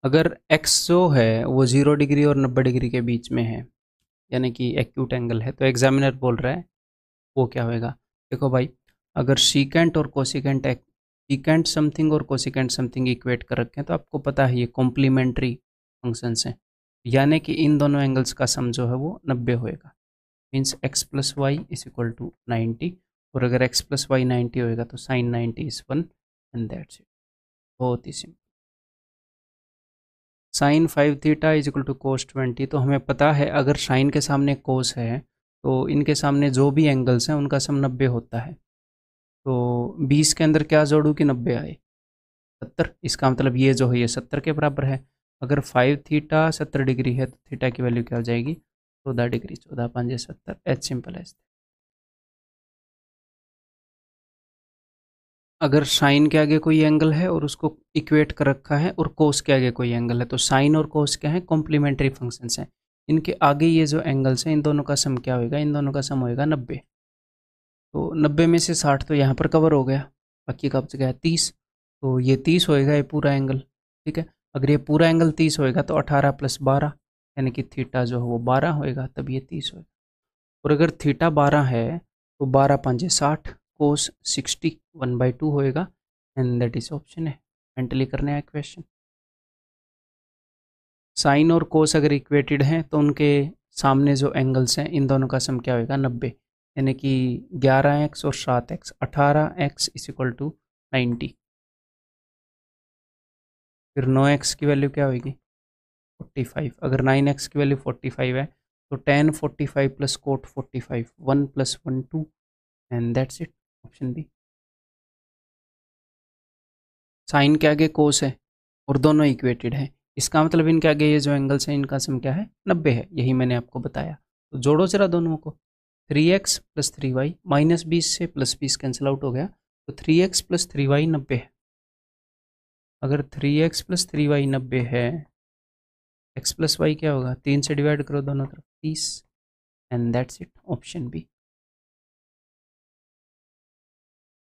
अगर एक्स जो है वो 0 डिग्री और 90 डिग्री के बीच में है, यानी कि एक्यूट एंगल है, तो एग्जामिनर बोल रहा है वो क्या होएगा। देखो भाई, अगर सीकेंट और कोसिकेंट सीकेंट समथिंग और कोसिकेंट समथिंग इक्वेट कर रखे हैं तो आपको पता है ये कॉम्प्लीमेंट्री फंक्शंस हैं, यानी कि इन दोनों एंगल्स का सम जो है वो 90 होएगा। Means x plus y is equal to 90, और अगर एक्स प्लस वाई 90 होएगा तो sine 90 is 1 and that's it. बहुत ही simple. Sine 5 theta is equal to cos 20, तो हमें पता है अगर साइन के सामने कोस है तो इनके सामने जो भी एंगल्स हैं उनका सम 90 होता है। तो 20 के अंदर क्या जोड़ूँ कि 90 आए? 70। इसका मतलब ये जो है ये 70 के बराबर है। अगर 5 थीटा 70 डिग्री है तो थीटा की वैल्यू क्या हो जाएगी? 14 डिग्री। 14 5 70, as simple as. अगर साइन के आगे कोई एंगल है और उसको इक्वेट कर रखा है और कोस के आगे कोई एंगल है, तो साइन और कोस क्या है? कॉम्प्लीमेंट्री फंक्शंस हैं। इनके आगे ये जो एंगल्स हैं इन दोनों का सम क्या होएगा? इन दोनों का सम होएगा 90। तो 90 में से 60 तो यहाँ पर कवर हो गया, बाकी का बच गया 30। तो ये 30 होएगा ये पूरा एंगल, ठीक है। अगर ये पूरा एंगल 30 होएगा तो 18 + 12 यानी कि थीटा जो है वो 12 होएगा, तब ये 30 होएगा। और अगर थीटा 12 है तो 12 5 60, कोस 60 1/2 होएगा, एंड दैट इज ऑप्शन है। मेंटली करने हैं क्वेश्चन। साइन और कोस अगर इक्वेटेड हैं तो उनके सामने जो एंगल्स हैं इन दोनों का सम क्या होएगा? 90, यानी कि 11x और 7x, 18x is equal to 90। फिर 9x की वैल्यू क्या होगी? 45। अगर 9x की वैल्यू 45 है तो tan 45 plus cot 45, 1 + 1 2, and that's it. Option B. Sine के आगे कोस है और दोनों इक्वेटेड हैं, इसका मतलब इनके आगे ये जो एंगल्स हैं इनका सम क्या है? 90 है। यही मैंने आपको बताया। तो जोड़ो जरा दोनों को। 3x + 3y, -20 से +20 कैंसिल आउट हो गया, तो 3x + 3y 90 है। अगर 3x + 3y 90 है, x + y क्या होगा? 3 से डिवाइड करो दोनों तरफ, 30, and that's it. Option B.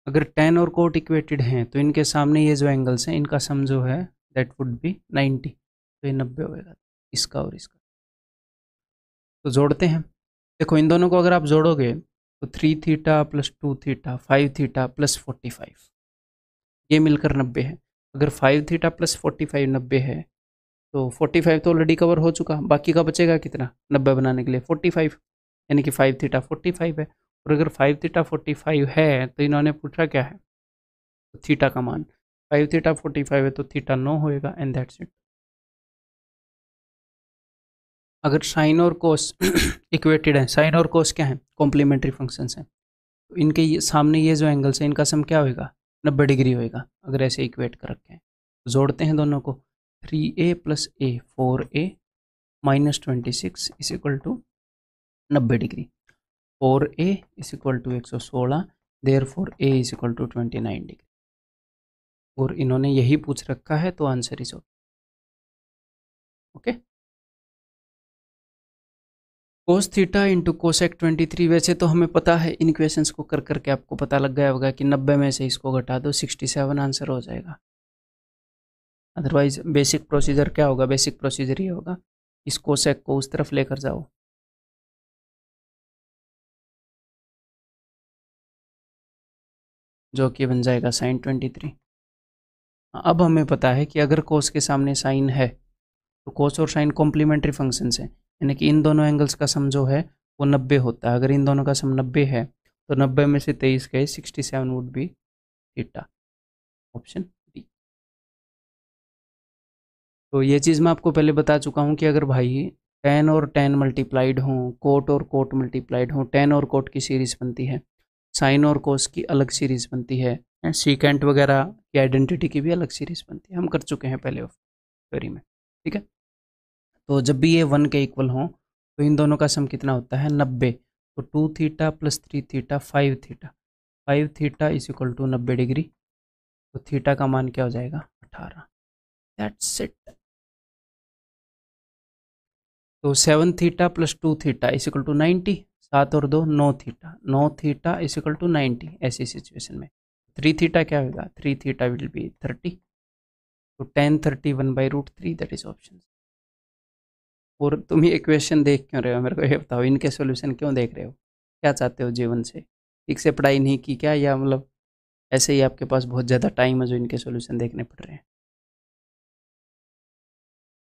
अगर tan और कोट इक्वेटेड हैं तो इनके सामने ये जो एंगल्स हैं इनका सम जो है दैट वुड बी 90, तो ये 90 होएगा इसका और इसका। तो जोड़ते हैं। देखो इन दोनों को अगर आप जोड़ोगे तो 3 थीटा + 2 थीटा 5 थीटा + 45 ये मिलकर 90 है। अगर 5 थीटा + 45 90 है तो 45 तो ऑलरेडी कवर हो चुका, बाकी का बचेगा कितना 90 बनाने के लिए? 45, यानी कि 5 थीटा 45 है। और अगर 5 थीटा 45 है तो इन्होंने पूछा क्या है? तो थीटा का मान। 5 थीटा 45 है तो थीटा 9 होएगा, एंड दैट्स इट। अगर साइन और कोस इक्वेटेड है, साइन और कोस क्या है? कॉम्प्लीमेंट्री फंक्शंस हैं, तो इनके सामने ये जो एंगल्स हैं इनका सम क्या होएगा? 90 डिग्री होएगा, अगर ऐसे इक्वेट कर रखे हैं। तो जोड़ते हैं दोनों को। 3a + a 4a -26 is equal to 90 degree. 4a is equal to 116, therefore a is equal to 29 degree. और इन्होंने यही पूछ रखा है तो answer is okay. Cos theta into cosec 23, वैसे तो हमें पता है इन इक्वेशंस को कर करके आपको पता लग गया होगा कि 90 में से इसको घटा दो 67 आंसर हो जाएगा। अदरवाइज बेसिक प्रोसीजर क्या होगा? बेसिक प्रोसीजर ये होगा, इस कोसेक को उस तरफ लेकर जाओ, जो कि बन जाएगा साइन 23। अब हमें पता है कि अगर कोस के सामने साइन है तो कोस और साइन कॉम्प्लीमेंट्री फंक्शंस हैं, यानी कि इन दोनों एंगल्स का सम जो है वो 90 होता है। अगर इन दोनों का सम 90 है तो 90 में से 23 गए, 67 would be theta. Option D. तो ये चीज़ मैं आपको पहले बता चुका हूँ कि अगर भाई tan और tan मल्टीप्लाइड हों, कोट और कोट मल्टीप्लाइड हों, tan और कोट की सीरीज़ बनती है, साइन और कोस की अलग सीरीज़ बनती है, सीकेंट वगैरह की आइडेंटिटी की भी अलग सीरीज़ बनती है। हम कर चुके हैं पहले थ्योरी में, ठीक है। तो जब भी ये 1 के इक्वल हों तो इन दोनों का सम कितना होता है? 90। तो 2 theta + 3 theta 5 theta, 5 theta is equal to 90 degree. तो थीटा का मान क्या हो जाएगा? 18। That's it. तो 7 theta + 2 theta is equal to 90, 7 और 2 9 theta, 9 theta is equal to 90। ऐसी सिचुएशन में 3 थीटा क्या होगा? 3 थीटा विल बी 30। तो tan 30 1/√3 दैट इज ऑप्शन। और तुम ये क्वेश्चन देख क्यों रहे हो, मेरे को ये बताओ, इनके सॉल्यूशन क्यों देख रहे हो, क्या चाहते हो जीवन से? ठीक से पढ़ाई नहीं की क्या, या मतलब ऐसे ही आपके पास बहुत ज़्यादा टाइम है जो इनके सॉल्यूशन देखने पड़ रहे हैं?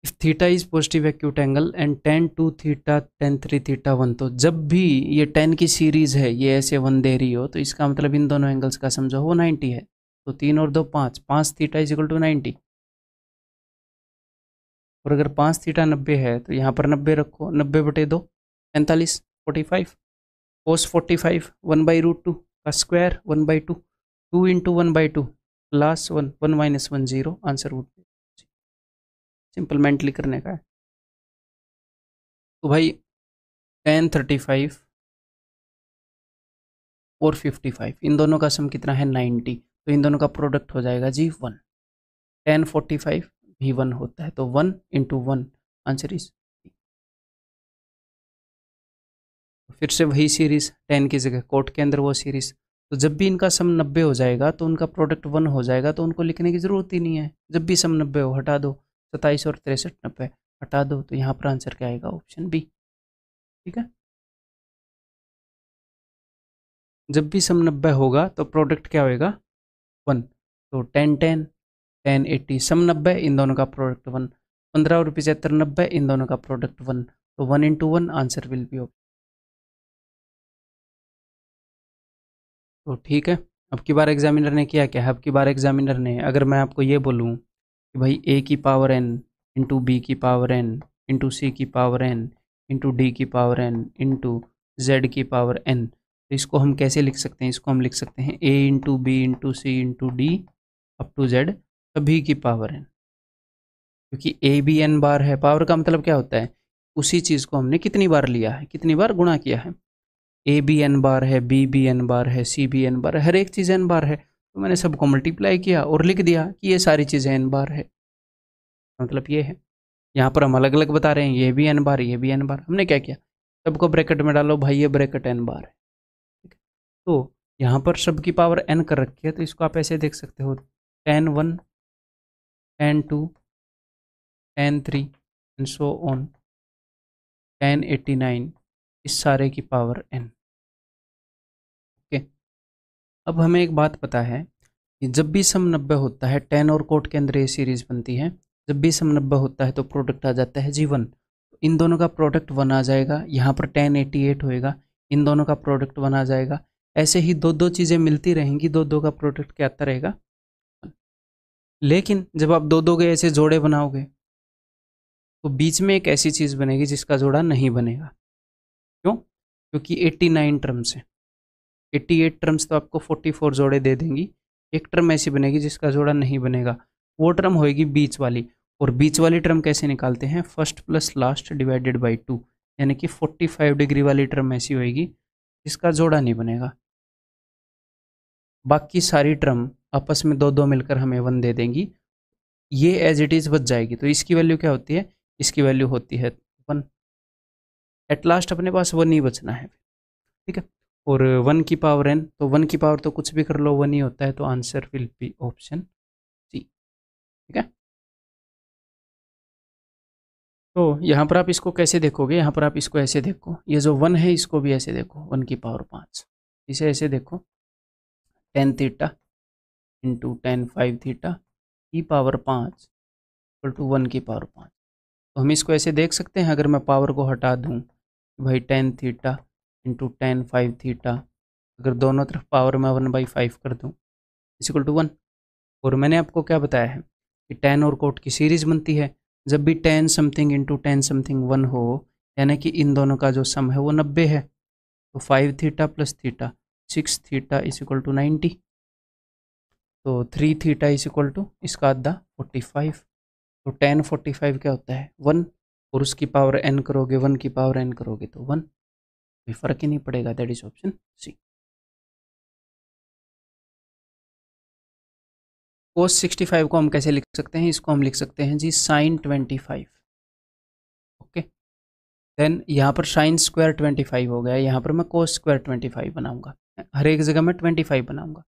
If theta is positive acute angle and tan 2 theta tan 3 theta 1, तो जब भी ये tan की सीरीज है ये ऐसे 1 दे रही हो, तो इसका मतलब इन दोनों एंगल्स का समझो वो 90 है। तो 3 और 2 5, 5 थीटा इज इक्वल टू 90। और अगर 5 थीटा 90 है तो यहाँ पर 90 रखो, 90/2 45, 45 कोस 45 1/√2 का square 1/2, 2 into 1/2 plus 1, 1 minus 1 0, answer would B, simple mentally करने का है। तो भाई tan 35 और 55 इन दोनों का सम कितना है 90, तो इन दोनों का प्रोडक्ट हो जाएगा जी 1। tan 45 भी 1 होता है, तो 1 इंटू 1 आंसर इज। फिर से वही सीरीज, tan की जगह कोट के अंदर वो सीरीज, तो जब भी इनका सम 90 हो जाएगा तो उनका प्रोडक्ट 1 हो जाएगा, तो उनको लिखने की ज़रूरत ही नहीं है। जब भी सम 90 हो हटा दो, 27 और 63 90 हटा दो, तो यहाँ पर आंसर क्या आएगा, ऑप्शन बी। ठीक है, जब भी सम 90 होगा तो प्रोडक्ट क्या होएगा 1, तो 10 10 10 80 सम 90, इन दोनों का प्रोडक्ट 1, 15 और 75 90 इन दोनों का प्रोडक्ट 1, तो 1 इंटू 1 आंसर विल बी। तो ठीक है, अब की बार एग्जामिनर ने किया क्या है, अब की बार एग्जामिनर ने अगर मैं आपको ये बोलूँ कि भाई a की पावर n इंटू बी की पावर n इंटू सी की पावर n इंटू डी की पावर n इंटू जेड की पावर n, तो इसको हम कैसे लिख सकते हैं? इसको हम लिख सकते हैं a into B into C into D up to Z सभी की पावर n, क्योंकि a भी n बार है। पावर का मतलब क्या होता है, उसी चीज़ को हमने कितनी बार लिया है, कितनी बार गुणा किया है। ए बी एन बार है, बी बी एन बार है, सी बी एन बार है, हर एक चीज़ एन बार है, तो मैंने सबको मल्टीप्लाई किया और लिख दिया कि ये सारी चीज़ें एन बार है, मतलब ये है। यहाँ पर हम अलग अलग बता रहे हैं, ये भी एन बार, ये भी एन बार, हमने क्या किया, सबको ब्रैकेट में डालो, भाई ये ब्रैकेट एन बार है। ठीक है, तो यहाँ पर सबकी पावर एन कर रखी है, तो इसको आप ऐसे देख सकते हो, tan 1 tan 2 tan 3 and so on tan 89, इस सारे की पावर एन। ओके, अब हमें एक बात पता है कि जब भी सम 90 होता है, tan और कोट के अंदर ये सीरीज बनती है, जब भी सम 90 होता है तो प्रोडक्ट आ जाता है जी 1, तो इन दोनों का प्रोडक्ट 1 आ जाएगा, यहाँ पर tan 88 होएगा, इन दोनों का प्रोडक्ट 1 आ जाएगा। ऐसे ही दो दो चीज़ें मिलती रहेंगी, दो दो का प्रोडक्ट क्या आता रहेगा 1। लेकिन जब आप दो दो के ऐसे जोड़े बनाओगे तो बीच में एक ऐसी चीज़ बनेगी जिसका जोड़ा नहीं बनेगा। क्यों? क्योंकि 89 टर्म्स है, 88 टर्म्स तो आपको 44 जोड़े दे देंगी, एक टर्म ऐसी बनेगी जिसका जोड़ा नहीं बनेगा, वो टर्म होएगी बीच वाली। और बीच वाली टर्म कैसे निकालते हैं, first plus last divided by 2, यानी कि 45 डिग्री वाली टर्म ऐसी होएगी जिसका जोड़ा नहीं बनेगा। बाकी सारी टर्म आपस में दो दो मिलकर हमें 1 दे देंगी, ये एज इट इज़ बच जाएगी। तो इसकी वैल्यू क्या होती है, इसकी वैल्यू होती है 1। एट लास्ट अपने पास 1 ही बचना है। ठीक है, और 1 की पावर n, तो 1 की पावर तो कुछ भी कर लो 1 ही होता है, तो answer will be option C. ठीक है, तो यहाँ पर आप इसको कैसे देखोगे, यहाँ पर आप इसको ऐसे देखो, ये जो 1 है इसको भी ऐसे देखो, 1 की पावर 5, इसे ऐसे देखो tan theta into tan 5 theta की पावर 5 इक्वल टू 1 की पावर 5। तो हम इसको ऐसे देख सकते हैं, अगर मैं पावर को हटा दूँ भाई tan theta into tan 5 theta, अगर दोनों तरफ पावर में 1/5 कर दूँ इज इक्वल टू 1। और मैंने आपको क्या बताया है कि tan और कोट की सीरीज बनती है, जब भी tan something into tan something 1 हो, यानी कि इन दोनों का जो सम है वो 90 है, तो 5 theta plus theta 6 theta is equal to 90, तो 3 थीटा इज इक्वल टू इसका आधा 45, तो tan 45 क्या होता है 1, और उसकी पावर n करोगे 1 की पावर n करोगे तो 1, कोई फर्क ही नहीं पड़ेगा, that is option C. cos 65 को हम कैसे लिख सकते हैं, इसको हम लिख सकते हैं जी sin 25। ओके, देन यहाँ पर साइन स्क्वायर 25 हो गया, यहाँ पर मैं कोस स्क्वायर 25 बनाऊंगा, हर एक जगह मैं 25 बनाऊंगा।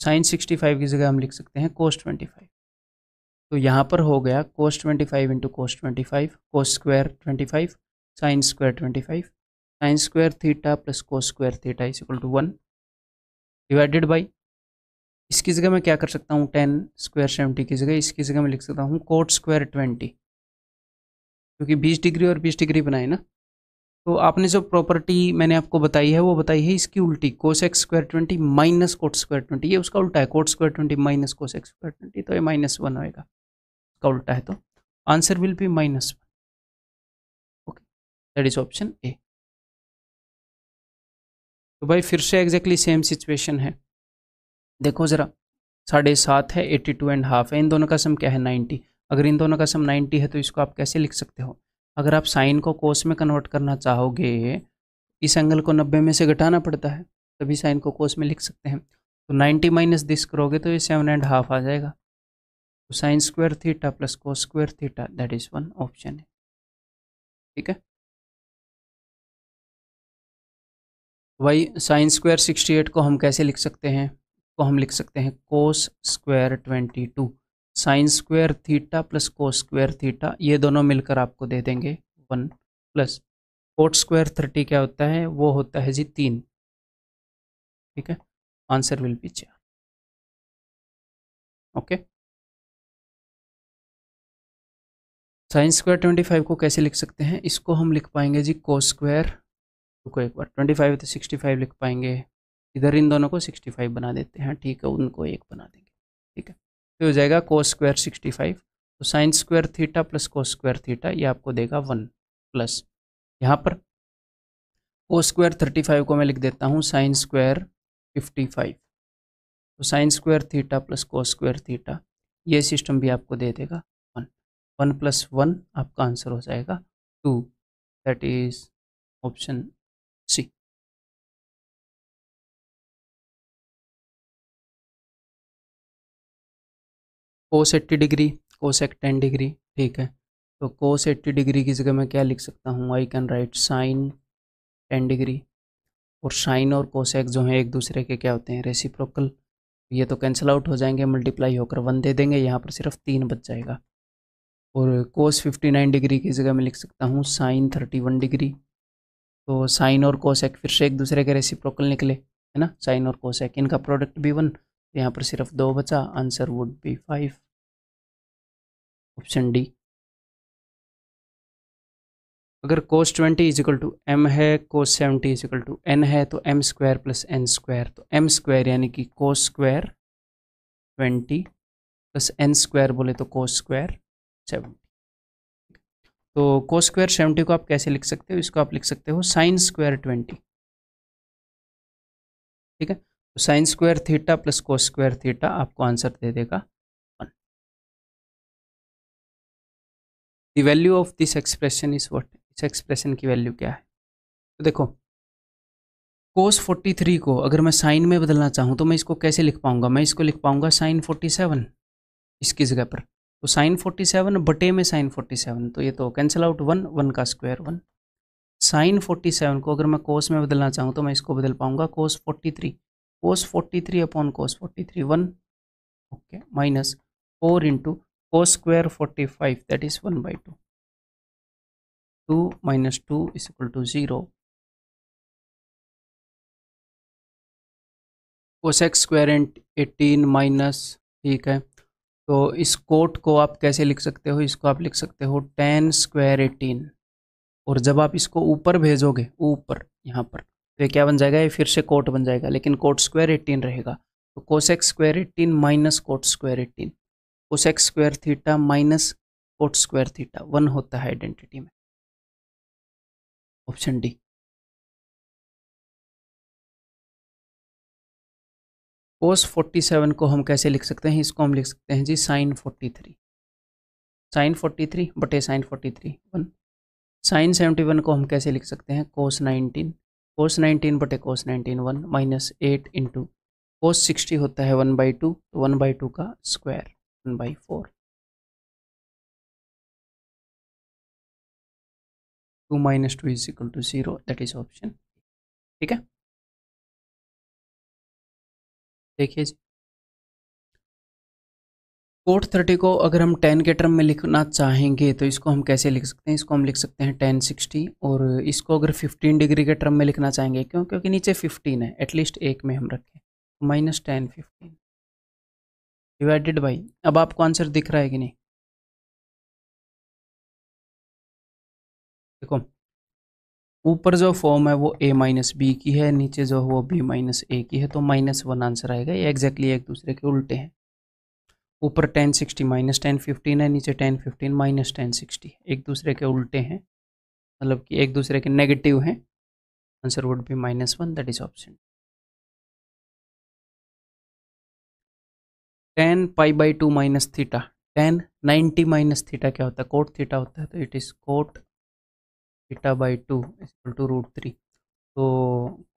साइन 65 की जगह हम लिख सकते हैं कोस 25। तो यहाँ पर हो गया cos 25 into cos 25, cos square 25, sine square 25, sine square theta plus cos square theta is equal to 1 divided by, इसकी जगह मैं क्या कर सकता हूँ, टेन स्क्वायर 70 की जगह इसकी जगह मैं लिख सकता हूँ कोट स्क्वायर 20, क्योंकि 20 डिग्री और 20 डिग्री बनाए ना। तो आपने जो प्रॉपर्टी मैंने आपको बताई है वो बताई है इसकी उल्टी, cos x square 20 minus cot square 20, ये उसका उल्टा है, coat square 20 minus cos x square 20, तो ये -1 होएगा, उसका उल्टा है, तो answer will B -1। Okay, that is option A. तो भाई फिर से एग्जैक्टली सेम सिचुएशन है, देखो ज़रा, 7.5 है, 82.5 है, इन दोनों का सम क्या है 90। अगर इन दोनों का सम 90 है तो इसको आप कैसे लिख सकते हो, अगर आप साइन को कोस में कन्वर्ट करना चाहोगे, इस एंगल को 90 में से घटाना पड़ता है, तभी साइन को कोस में लिख सकते हैं। तो 90 माइनस दिस करोगे तो ये 7.5 आ जाएगा। तो sine square theta plus cos square theta, that is 1 option है। ठीक है, वही साइन स्क्वायर 68 को हम कैसे लिख सकते हैं, को हम लिख सकते हैं cos square 22, sign square theta plus cos square theta, ये दोनों मिलकर आपको दे देंगे 1, प्लस कोट स्क्वायर 30 क्या होता है, वो होता है जी 3। ठीक है, answer will B 4। Okay, sign square 25 को कैसे लिख सकते हैं, इसको हम लिख पाएंगे जी कोस स्क्वायर, रुको एक बार, 25 है तो 65 लिख पाएंगे, इधर इन दोनों को 65 बना देते हैं, ठीक है, उनको एक बना देंगे। ठीक है, तो हो जाएगा कोस स्क्वायर 65, तो sine square theta plus cos square theta, ये आपको देगा 1, प्लस यहाँ पर कोस स्क्वायर 35 को मैं लिख देता हूँ साइन स्क्वायर 55, तो sine square theta plus cos square theta, ये सिस्टम भी आपको दे देगा 1, 1 + 1 आपका आंसर हो जाएगा 2, that is option C. Cos 80 degree, cosec 10 degree, ठीक है, तो कोस 80 डिग्री की जगह मैं क्या लिख सकता हूँ, I can write sine 10 degree, और साइन और कोसेक जो हैं एक दूसरे के क्या होते हैं, रेसिप्रोकल, ये तो कैंसिल आउट हो जाएंगे, मल्टीप्लाई होकर 1 दे देंगे, यहाँ पर सिर्फ 3 बच जाएगा। और कोस 59 डिग्री की जगह मैं लिख सकता हूँ साइन 31 डिग्री, तो साइन और कोसेक फिर से एक दूसरे के रेसिप्रोकल निकले, है ना, साइन और कोसेक इनका प्रोडक्ट भी 1, तो यहाँ पर सिर्फ 2 बचा, answer would be 5, option D. अगर cos 20 is equal to M है, cos 70 is equal to N है, तो M square plus N square, तो एम स्क्वायर यानी कि कोस स्क्वायर 20 प्लस एन स्क्वायर बोले तो कोस स्क्वायर 70। तो कोस स्क्वायर 70 को आप कैसे लिख सकते हो, इसको आप लिख सकते हो साइन स्क्वायर 20। ठीक है, तो sine square theta plus cos square theta आपको आंसर दे देगा 1। The value of this expression is what, इस एक्सप्रेशन की वैल्यू क्या है, तो देखो कोस 43 को अगर मैं साइन में बदलना चाहूँ तो मैं इसको कैसे लिख पाऊंगा, मैं इसको लिख पाऊंगा साइन 47 इसकी जगह पर, तो साइन 47 बटे में साइन 47, तो ये तो कैंसिल आउट, 1 1 का स्क्वायर 1। साइन 47 को अगर मैं कोस में बदलना चाहूँ तो मैं इसको बदल पाऊंगा cos 43, cos 43 upon cos 43 1, okay, minus 4 into cos square 45, that is 1/2, 2 minus 2 is equal to 0, cosec square 18 minus, ठीक है, तो इस कोट को आप कैसे लिख सकते हो, इसको आप लिख सकते हो टेन स्क्वायर 18, और जब आप इसको ऊपर भेजोगे ऊपर यहाँ पर, तो ये क्या बन जाएगा, ये फिर से कोट बन जाएगा, लेकिन कोट स्क्वायर 18 रहेगा, तो cosec square 18 minus cot square 18, cosec square theta minus cot square theta 1 होता है आइडेंटिटी में, ऑप्शन डी। कोस 47 को हम कैसे लिख सकते हैं, इसको हम लिख सकते हैं जी साइन 43, साइन 43 बटे साइन 43 1, साइन 71 को हम कैसे लिख सकते हैं, कोस 19, कोस 19 बटे कोस 19 1, माइनस 8 इंटू कोस 60 होता है 1/2, तो 1/2 का square 1/4, 2 minus 2 is equal to 0, that is option. ठीक है, देखिए कोट 30 को अगर हम 10 के टर्म में लिखना चाहेंगे तो इसको हम कैसे लिख सकते हैं? इसको हम लिख सकते हैं tan 60, और इसको अगर 15 डिग्री के टर्म में लिखना चाहेंगे, क्यों? क्योंकि नीचे 15 है, एटलीस्ट एक में हम रखें, माइनस tan 15 डिवाइडेड बाई, अब आपको आंसर दिख रहा है कि नहीं? देखो, ऊपर जो फॉर्म है वो a माइनस बी की है, नीचे जो वो b माइनस ए की है, तो -1 आंसर आएगा। ये एग्जैक्टली एक दूसरे के उल्टे हैं। ऊपर tan 60 माइनस tan 15 है, नीचे tan 15 माइनस tan 60, एक दूसरे के उल्टे हैं, मतलब कि एक दूसरे के नेगेटिव हैं। Answer would be -1, that is option. tan π/2 minus theta, tan 90 minus theta क्या होता है? कोट थीटा होता है, तो it is cot theta by 2 equal to √3। तो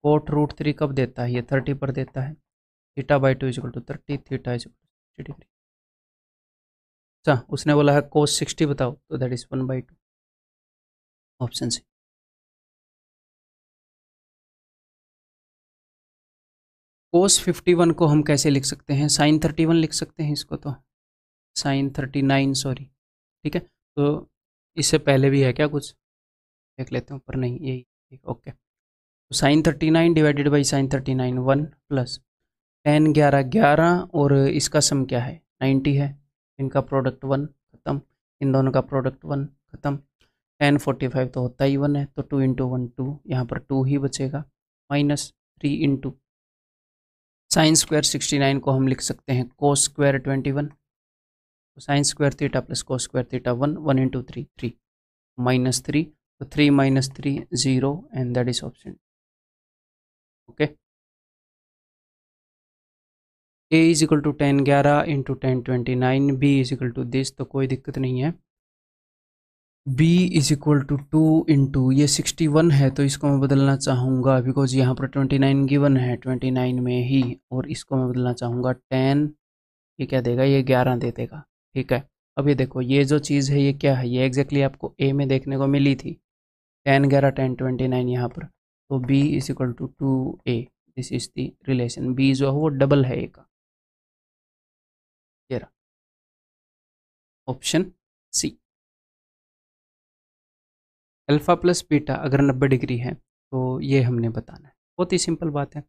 कोट √3 कब देता है? ये 30 पर देता है। Theta by 2 equal to 30, theta is 60 degree. अच्छा, उसने बोला है कोस 60 बताओ, तो that is 1/2, option C. Cos 51 को हम कैसे लिख सकते हैं? साइन 31 लिख सकते हैं इसको, तो साइन 39, सॉरी, ठीक है। तो इससे पहले भी है क्या कुछ? देख लेते हैं, पर नहीं, यही ठीक, ओके। तो sine 39 divided by sine 39 1 plus tan 11 11, और इसका सम क्या है? 90 है। इनका प्रोडक्ट 1 खत्म, इन दोनों का प्रोडक्ट 1 खत्म। tan 45 तो होता ही 1 है, तो 2 इंटू 1 2, यहाँ पर 2 ही बचेगा, -3 इंटू साइन स्क्वायर 69 को हम लिख सकते हैं कोस स्क्वायर 21, तो sine square theta plus cos square theta 1, 1 into 3 3, -3, तो 3 - 3 0, and that is option, okay. a is equal to tan 11 into tan 29, b is equal to this, तो कोई दिक्कत नहीं है। b is equal to 2 into, ये 61 है तो इसको मैं बदलना चाहूँगा, बिकॉज यहाँ पर 29 गिवन है 29 में ही, और इसको मैं बदलना चाहूँगा tan, ये क्या देगा? ये 11 दे देगा, ठीक है। अब ये देखो, ये जो चीज़ है ये क्या है? ये एग्जैक्टली आपको a में देखने को मिली थी, tan 11 tan 29 यहाँ पर, तो b is equal to 2a, this is the relation. b जो है वो डबल है a का, ये रहा option C. Alpha plus beta अगर 90 डिग्री है तो ये हमने बताना है, बहुत ही सिंपल बात है।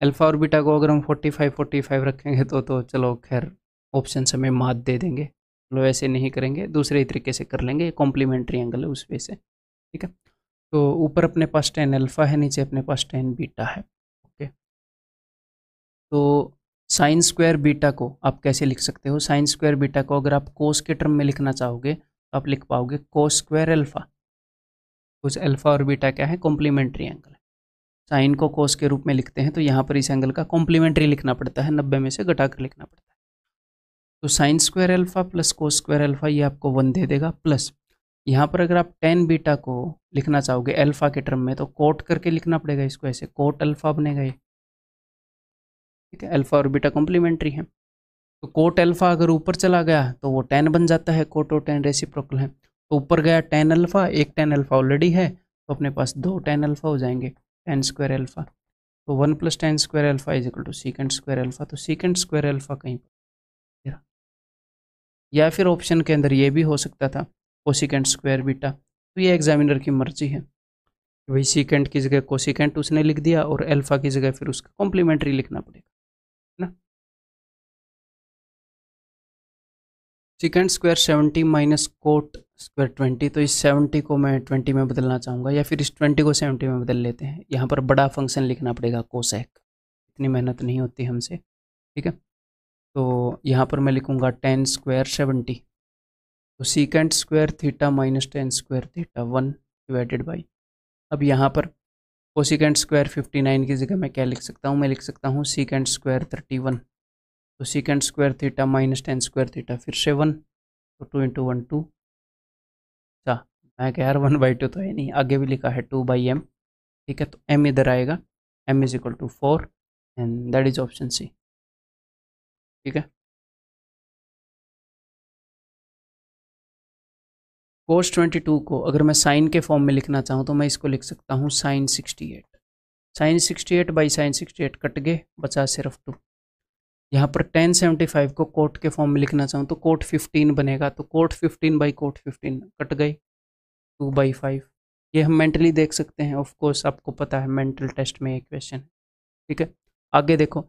अल्फ़ा और बीटा को अगर हम 45 रखेंगे तो चलो खैर, ऑप्शन से हमें मात दे देंगे, चलो ऐसे नहीं करेंगे, दूसरे तरीके से कर लेंगे, कॉम्प्लीमेंट्री एंगल है उस वे से, ठीक है। तो ऊपर अपने पास tan अल्फ़ा है, नीचे अपने पास tan बीटा है, ओके। तो साइन स्क्वायर बीटा को आप कैसे लिख सकते हो? साइन स्क्वायर बीटा को अगर आप कोस के टर्म में लिखना चाहोगे तो आप लिख पाओगे कोस स्क्वायर अल्फ़ा, कुछ अल्फ़ा और बीटा क्या है? कॉम्प्लीमेंट्री एंगल है। साइन को कोस के रूप में लिखते हैं तो यहाँ पर इस एंगल का कॉम्प्लीमेंट्री लिखना पड़ता है, 90 में से घटा कर लिखना पड़ता है। तो sine square alpha plus cos square alpha, ये आपको 1 दे देगा, प्लस यहाँ पर अगर आप tan बीटा को लिखना चाहोगे अल्फ़ा के टर्म में तो कोट करके लिखना पड़ेगा इसको, ऐसे कोट अल्फ़ा बनेगा ये, ठीक है। अल्फ़ा और बीटा कॉम्प्लीमेंट्री है, तो कोट अल्फ़ा अगर ऊपर चला गया तो वो tan बन जाता है, कोट और tan रेसिप्रोकल है, तो ऊपर गया tan अल्फ़ा, एक tan अल्फ़ा ऑलरेडी है, तो अपने पास 2 tan अल्फ़ा हो जाएंगे, tan स्क्वायर अल्फ़ा, तो 1 + tan square alpha is equal to secant square alpha, तो सीकेंट स्क्वायर अल्फ़ा कहीं पर, या फिर ऑप्शन के अंदर ये भी हो सकता था कोसिकेंट स्क्वायर बीटा, तो ये एग्जामिनर की मर्जी है, वही सीकेंट की जगह कोसिकेंट उसने लिख दिया और अल्फ़ा की जगह फिर उसका कॉम्प्लीमेंट्री लिखना पड़ेगा, है ना। Secant square 70 minus cot square 20, तो इस 70 को मैं 20 में बदलना चाहूँगा, या फिर इस 20 को 70 में बदल लेते हैं। यहाँ पर बड़ा फंक्शन लिखना पड़ेगा कोसेक, इतनी मेहनत नहीं होती हमसे, ठीक है। तो यहाँ पर मैं लिखूँगा tan स्क्वायर 70, तो secant square theta minus tan square theta 1 divided by, अब यहाँ पर कोसिकेंट स्क्वायर 59 की जगह मैं क्या लिख सकता हूँ? मैं लिख सकता हूँ सीकेंट स्क्वायर 31, तो secant square theta minus tan square theta फिर से 1, तो 2 इंटू 1 2, अच्छा मैं कह यार 1/2 तो है नहीं, आगे भी लिखा है 2/m, ठीक है। तो m इधर आएगा, m is equal to 4, and that is option C, ठीक है। कोस 22 को अगर मैं साइन के फॉर्म में लिखना चाहूँ तो मैं इसको लिख सकता हूँ sine 68, sine 68 by sine 68 cut गए, बचा सिर्फ 2, यहाँ पर टेन 75 को कोट के फॉर्म में लिखना चाहूँ तो कोट 15 बनेगा, तो कोट 15 बाई कोट 15 कट गई 2/5। ये हम मेंटली देख सकते हैं, ऑफ कोर्स आपको पता है मेंटल टेस्ट में ये क्वेश्चन है। ठीक है, आगे देखो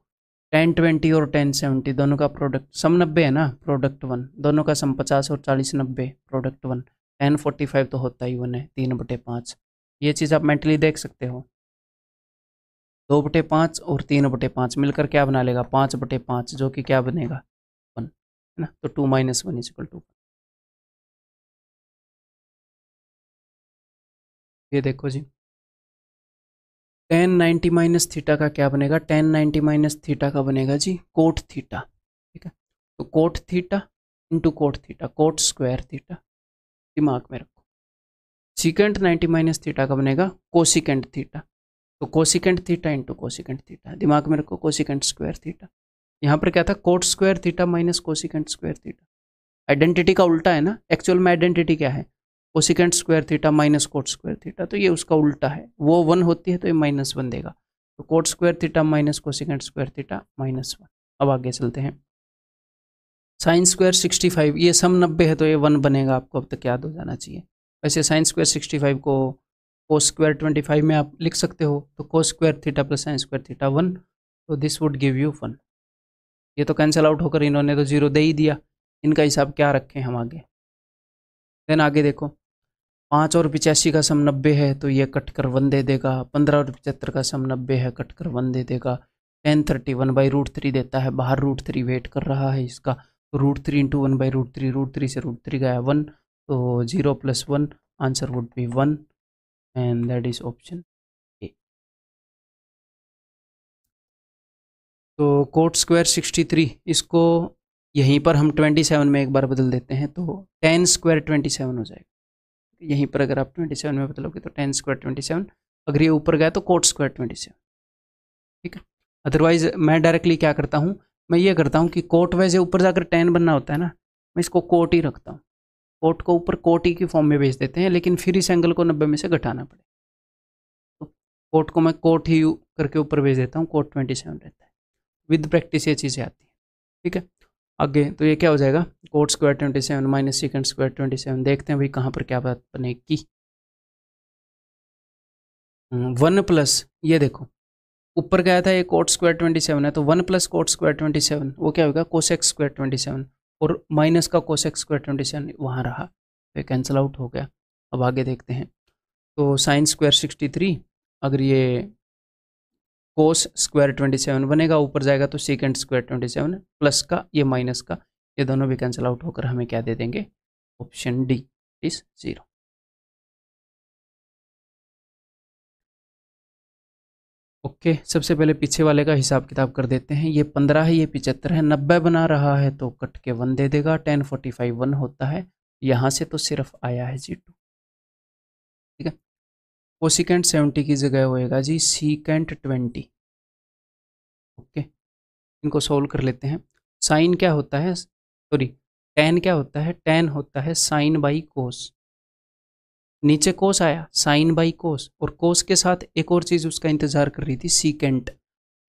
1020 और 1070 दोनों का प्रोडक्ट सम 90 है ना, प्रोडक्ट 1, दोनों का सम 50 और 40 90, प्रोडक्ट 1। 1045 तो होता ही 1 है, 3/5। ये चीज़ आप मेंटली देख सकते हो। 2/5 और 3/5 मिलकर क्या बना लेगा 5/5, जो कि क्या बनेगा 1 है ना, तो 2 - 1 = 2। ये देखो जी, tan 90 माइनस थीटा का क्या बनेगा, tan 90 माइनस थीटा का बनेगा जी कोट थीटा। ठीक है, तो cot theta into cot theta, coat square theta, दिमाग में रखो। सीकेंट 90 माइनस थीटा का बनेगा कोसिकेंट थीटा, तो cosecant theta into cosecant theta, दिमाग में रखो कोसिकेंट स्क्वायर थीटा। यहाँ पर क्या था, coat square theta minus cosecant square theta. Identity का उल्टा है ना, एक्चुअल में आइडेंटिटी क्या है, cosecant square theta minus cot square theta, तो ये उसका उल्टा है, वो 1 होती है तो ये -1 देगा, तो coat square theta minus cosecant square theta -1। अब आगे चलते हैं, साइन स्क्वायर 65, ये सम 90 है तो ये 1 बनेगा, आपको अब तक याद हो जाना चाहिए। वैसे साइन स्क्वायर 65 को कोस स्क्वायर 25 में आप लिख सकते हो, तो कोस square theta plus sine square theta 1, तो दिस वुड गिव यू 1। ये तो कैंसिल आउट होकर इन्होंने तो 0 दे ही दिया, इनका हिसाब क्या रखें हम आगे। देन आगे देखो 5 और 85 का सम 90 है तो ये कट कर 1 दे देगा, 15 और 75 का सम 90 है, कट कर 1 दे देगा, 1031/√3 देता है, बाहर √3 वेट कर रहा है इसका, तो √3 × 1/√3, √3 से √3 गया 1, तो 0 + 1, answer would be 1 and that is option A. तो कोट स्क्वायर 63, इसको यहीं पर हम 27 में एक बार बदल देते हैं, तो tan स्क्वायर 27 हो जाएगा। यहीं पर अगर आप 27 में बदलोगे तो tan स्क्वायर 27, अगर ये ऊपर गया तो कोट स्क्वायर 27। ठीक है, अदरवाइज मैं डायरेक्टली क्या करता हूँ, मैं ये करता हूँ कि कोट वैसे ऊपर जाकर tan बनना होता है ना, मैं इसको कोट ही रखता हूँ, कोट को ऊपर कोट ही की फॉर्म में भेज देते हैं, लेकिन फिर इस एंगल को 90 में से घटाना पड़े, तो कोट को मैं कोट ही करके ऊपर भेज देता हूँ, कोट 27 रहता है। विद प्रैक्टिस ये चीज़ें आती हैं। ठीक है, आगे तो ये क्या हो जाएगा, coat square 27 minus second square 27, देखते हैं भाई कहाँ पर क्या बात बनेगी। 1 प्लस, ये देखो ऊपर गया था ये कोट स्क्वायर 27 है, तो 1 प्लस कोट स्क्वायर 27 वो क्या होगा कोसेक स्क्वायर 27, और माइनस का कोसेक स्क्वायर 27 वहाँ रहा, तो कैंसिल आउट हो गया। अब आगे देखते हैं, तो साइन स्क्वायर 63, अगर ये कोस स्क्वायर 27 बनेगा, ऊपर जाएगा तो सेकेंड स्क्वायर 27 प्लस का ये माइनस का, ये दोनों भी कैंसिल आउट होकर हमें क्या दे देंगे, ऑप्शन डी इज 0। ओके, सबसे पहले पीछे वाले का हिसाब किताब कर देते हैं, ये 15 है, ये 75 है, 90 बना रहा है तो कट के 1 दे देगा, 1045 1 होता है, यहाँ से तो सिर्फ आया है जी 2। ठीक है, कोसिकेंट 70 की जगह होएगा जी सीकेंट 20। ओके, इनको सोल्व कर लेते हैं। साइन क्या होता है, सॉरी टेन क्या होता है, टेन होता है साइन बाई कोस, नीचे कोस आया साइन बाई कोस, और कोस के साथ एक और चीज़ उसका इंतजार कर रही थी सीकेंट,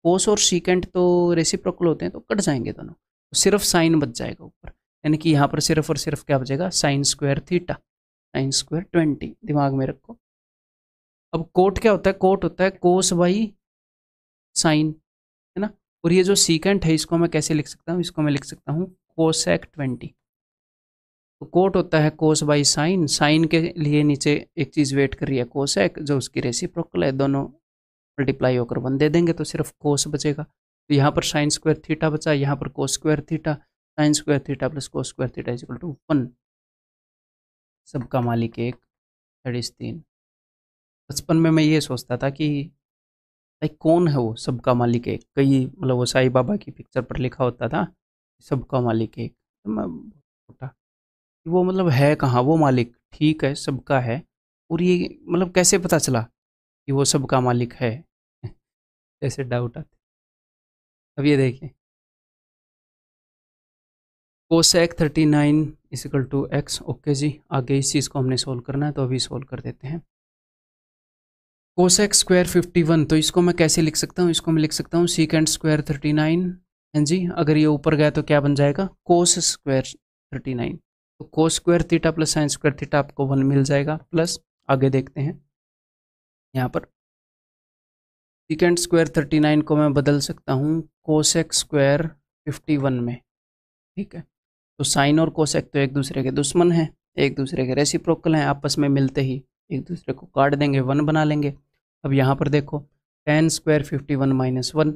कोस और सीकेंट तो रेसिप्रोकल होते हैं तो कट जाएंगे दोनों, तो सिर्फ साइन बच जाएगा ऊपर, यानी कि यहाँ पर सिर्फ और सिर्फ क्या बचेगा sign square theta, sine square 20, दिमाग में रखो। अब कोट क्या होता है, कोट होता है कोस बाई साइन, है ना, और ये जो सीकेंट है इसको मैं कैसे लिख सकता हूँ, इसको मैं लिख सकता हूँ कोसेक 20। तो कोट होता है कोस बाई साइन, साइन के लिए नीचे एक चीज़ वेट कर रही है कोसेक, जो उसकी रेसिप्रोकल है, दोनों मल्टीप्लाई होकर 1 दे देंगे तो सिर्फ कोस बचेगा, तो यहाँ पर साइन स्क्वायर थीटा बचा, यहाँ पर कोस square theta, sign square theta plus cos square theta = 1। सबका मालिक एक, 3। बचपन में मैं ये सोचता था कि भाई कौन है वो सबका मालिक एक, कई मतलब वो साईं बाबा की पिक्चर पर लिखा होता था सबका मालिक एक, तो मैं छोटा, वो मतलब है कहाँ वो मालिक, ठीक है सबका है, और ये मतलब कैसे पता चला कि वो सबका मालिक है ऐसे डाउट आते। अब ये देखिए कोसेक 39 = x। ओके जी, आगे इस चीज़ को हमने सोल्व करना है तो अभी सोल्व कर देते हैं। कोसेक स्क्वायर 51, तो इसको मैं कैसे लिख सकता हूँ, इसको मैं लिख सकता हूँ सीकेंट स्क्वायर 39 हैं जी। अगर ये ऊपर गया तो क्या बन जाएगा, कोस स्क्वायर 39। तो कोस square theta plus sine square theta आपको 1 मिल जाएगा, प्लस आगे देखते हैं यहाँ पर सीकेंड स्क्वायर 39 को मैं बदल सकता हूँ कोसेक स्क्वायर 51 में। ठीक है, तो साइन और कोसेक तो एक दूसरे के दुश्मन हैं, एक दूसरे के रेसिप्रोकल हैं, आपस में मिलते ही एक दूसरे को काट देंगे, 1 बना लेंगे। अब यहाँ पर देखो टेन स्क्वायर 51 माइनस 1,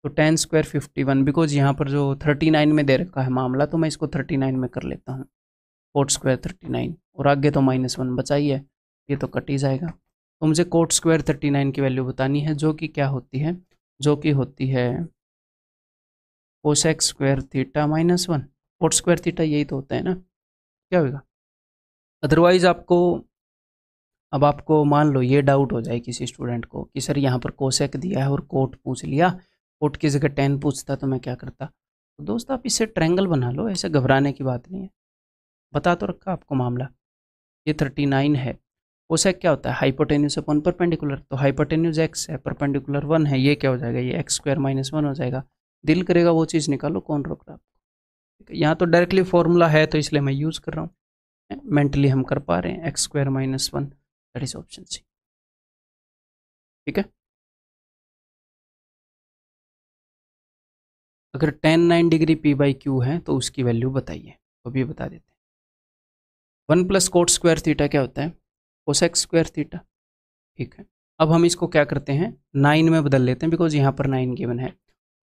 तो टेन स्क्वायर 51 बिकॉज यहाँ पर जो 39 में दे रखा है मामला, तो मैं इसको 39 में कर लेता हूँ, कोट स्क्वायर 39, और आगे तो -1 बचा ही है, ये तो कट ही जाएगा। तो मुझे कोट स्क्वायर 39 की वैल्यू बतानी है, जो कि क्या होती है, जो कि होती है cosec square theta -1। Coat square theta यही तो होता है ना, क्या होगा। अदरवाइज आपको, अब आपको मान लो ये डाउट हो जाए किसी स्टूडेंट को कि सर यहाँ पर कोसेक दिया है और कोट पूछ लिया, कोट की जगह टेन पूछता तो मैं क्या करता। तो दोस्त आप इससे ट्रायंगल बना लो, ऐसे घबराने की बात नहीं है, बता तो रखा आपको मामला। ये 39 है, कोसेक क्या होता है, हाइपोटेन्यूज अपॉन परपेंडिकुलर, तो हाइपोटेन्यूज x है, परपेंडिकुलर 1 है, ये क्या हो जाएगा, ये x स्क्वायर -1 हो जाएगा। दिल करेगा वो चीज़ निकालो, कौन रोक रहा आपको। यहाँ तो डायरेक्टली फॉर्मूला है तो इसलिए मैं यूज़ कर रहा हूँ, मेंटली हम कर पा रहे हैं, x square -1, that is option C. ठीक है, अगर tan 9 डिग्री p/q है तो उसकी वैल्यू बताइए, तो भी बता देते हैं। 1 प्लस कोट स्क्वायर थीटा क्या होता है, कोसेक स्क्वायर थीटा। ठीक है, अब हम इसको क्या करते हैं 9 में बदल लेते हैं, बिकॉज यहाँ पर 9 गिवन है।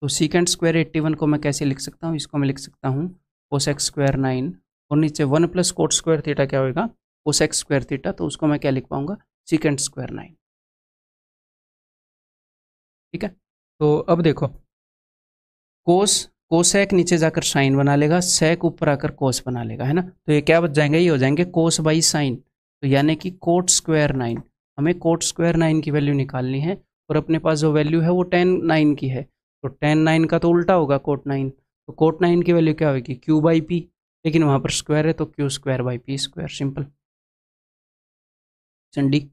तो सीकेंड स्क्वायर 81 को मैं कैसे लिख सकता हूँ, इसको मैं लिख सकता हूँ कोसेक स्क्वायर 9, और नीचे 1 प्लस कोट स्क्वायर थीटा क्या होगा, कोसेक स्क्वायर थीटा, तो उसको मैं क्या लिख पाऊंगा, सीकेंड स्क्वायर 9। ठीक है, तो अब देखो कोस, कोसेक नीचे जाकर साइन बना लेगा, सेक ऊपर आकर कोस बना लेगा, है ना। तो ये क्या बच जाएंगे, ये हो जाएंगे कोस बाई साइन, तो यानी कि कोट स्क्वायर 9। हमें कोट स्क्वायर 9 की वैल्यू निकालनी है, और अपने पास जो वैल्यू है वो टेन 9 की है, तो टेन 9 का तो उल्टा होगा कोट 9, तो कोट 9 की वैल्यू क्या होगी, क्यू बाई पी, लेकिन वहाँ पर स्क्वायर है तो Q square by P square, simple Chandi.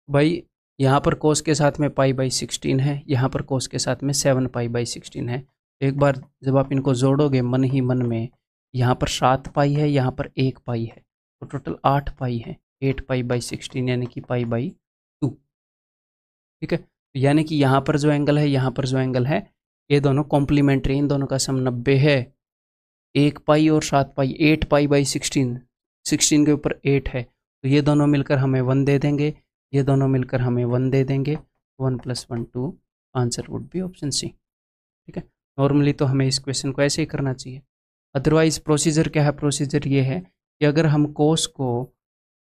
भाई यहाँ पर कोस के साथ में π/16 है, यहाँ पर कोस के साथ में 7π/16 है। एक बार जब आप इनको जोड़ोगे मन ही मन में, यहाँ पर 7π है, यहाँ पर 1π है, तो टोटल 8π है, 8π/16 यानी कि π/2। ठीक है, यानी कि यहाँ पर जो एंगल है, यहाँ पर जो एंगल है, ये दोनों कॉम्प्लीमेंट्री, इन दोनों का सम 90 है। 1π और 7π, 8π/16, 16 के ऊपर 8 है, तो ये दोनों मिलकर हमें 1 दे देंगे, ये दोनों मिलकर हमें 1 दे देंगे, 1 + 1 2, answer would be option C. ठीक है, नॉर्मली तो हमें इस क्वेश्चन को ऐसे ही करना चाहिए। अदरवाइज प्रोसीजर क्या है, प्रोसीजर ये है कि अगर हम कोस को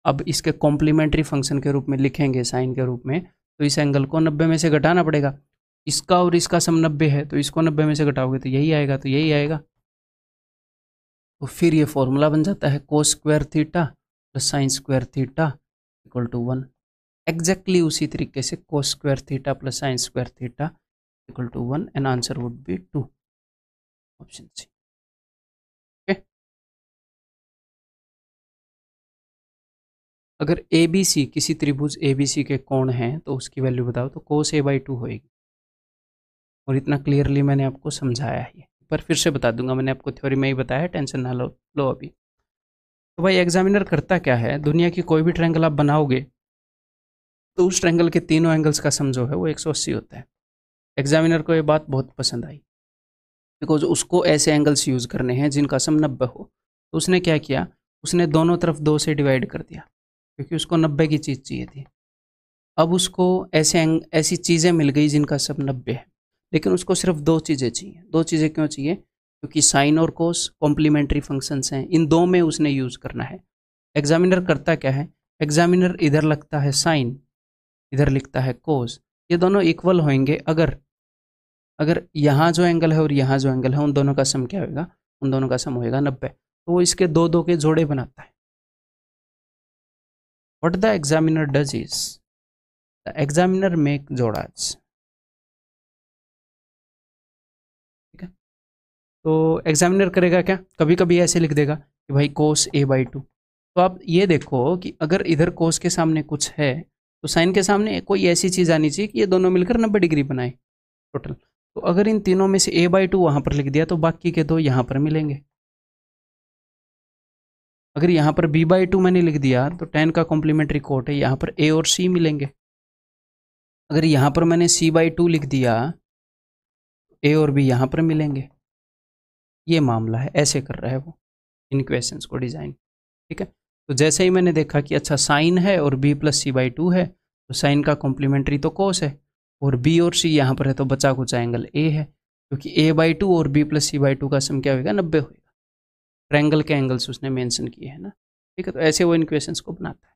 अब इसके कॉम्प्लीमेंट्री फंक्शन के रूप में लिखेंगे, साइन के रूप में, तो इस एंगल को 90 में से घटाना पड़ेगा। इसका और इसका सम 90 है, तो इसको 90 में से घटाओगे तो यही आएगा, तो यही आएगा। तो फिर ये फॉर्मूला बन जाता है cos square theta plus sine square theta equal to 1। Exactly उसी तरीके से cos square theta plus sine square theta equal to 1, and answer would be 2, option C. अगर ए बी सी, किसी त्रिभुज ए बी सी के कोण हैं तो उसकी वैल्यू बताओ, तो कोस a/2 होएगी। और इतना क्लियरली मैंने आपको समझाया है, पर फिर से बता दूंगा, मैंने आपको थ्योरी में ही बताया है, टेंशन ना लो अभी। तो भाई एग्जामिनर करता क्या है, दुनिया की कोई भी ट्रायंगल आप बनाओगे तो उस ट्रायंगल के तीनों एंगल्स का सम जो है वो 180 होता है। एग्जामिनर को ये बात बहुत पसंद आई, बिकॉज उसको ऐसे एंगल्स यूज़ करने हैं जिनका सम 90 हो। तो उसने क्या किया, उसने दोनों तरफ 2 से डिवाइड कर दिया, क्योंकि उसको 90 की चीज़ चाहिए थी। अब उसको ऐसी चीज़ें मिल गई जिनका सम 90 है, लेकिन उसको सिर्फ 2 चीज़ें चाहिए। 2 चीज़ें क्यों चाहिए, क्योंकि साइन और कोस कॉम्प्लीमेंट्री फंक्शंस हैं, इन 2 में उसने यूज़ करना है। एग्जामिनर करता क्या है, एग्जामिनर इधर लगता है साइन, इधर लिखता है कोस, ये दोनों इक्वल होंगे अगर अगर यहाँ जो एंगल है और यहाँ जो एंगल है, उन दोनों का सम क्या होगा, उन दोनों का सम होएगा 90। तो वो इसके 2 के जोड़े बनाता है। What the examiner does is, the examiner make जोड़ाज। ठीक है, तो एग्जामिनर करेगा क्या, कभी कभी ऐसे लिख देगा कि भाई कोस a/2। तो आप ये देखो कि अगर इधर कोस के सामने कुछ है तो साइन के सामने कोई ऐसी चीज़ आनी चाहिए कि ये दोनों मिलकर 90 डिग्री बनाए टोटल। तो अगर इन तीनों में से a/2 वहाँ पर लिख दिया तो बाकी के दो यहाँ पर मिलेंगे। अगर यहाँ पर b/2 मैंने लिख दिया तो tan का कॉम्प्लीमेंट्री कोट है, यहाँ पर a और c मिलेंगे। अगर यहाँ पर मैंने c/2 लिख दिया a और b यहाँ पर मिलेंगे। ये मामला है, ऐसे कर रहा है वो इन इक्वेशंस को डिज़ाइन। ठीक है, तो जैसे ही मैंने देखा कि अच्छा साइन है और b + c/2 है, तो साइन का कॉम्प्लीमेंट्री तो कोस है और b और c यहाँ पर है तो बचा कुछ एंगल a है, क्योंकि a/2 और b + c/2 का सम क्या होगा, 90 होगा। ट्रायंगल के एंगल्स उसने मेंशन किए हैं ना। ठीक है, तो ऐसे वो इन इक्वेशंस को बनाता है।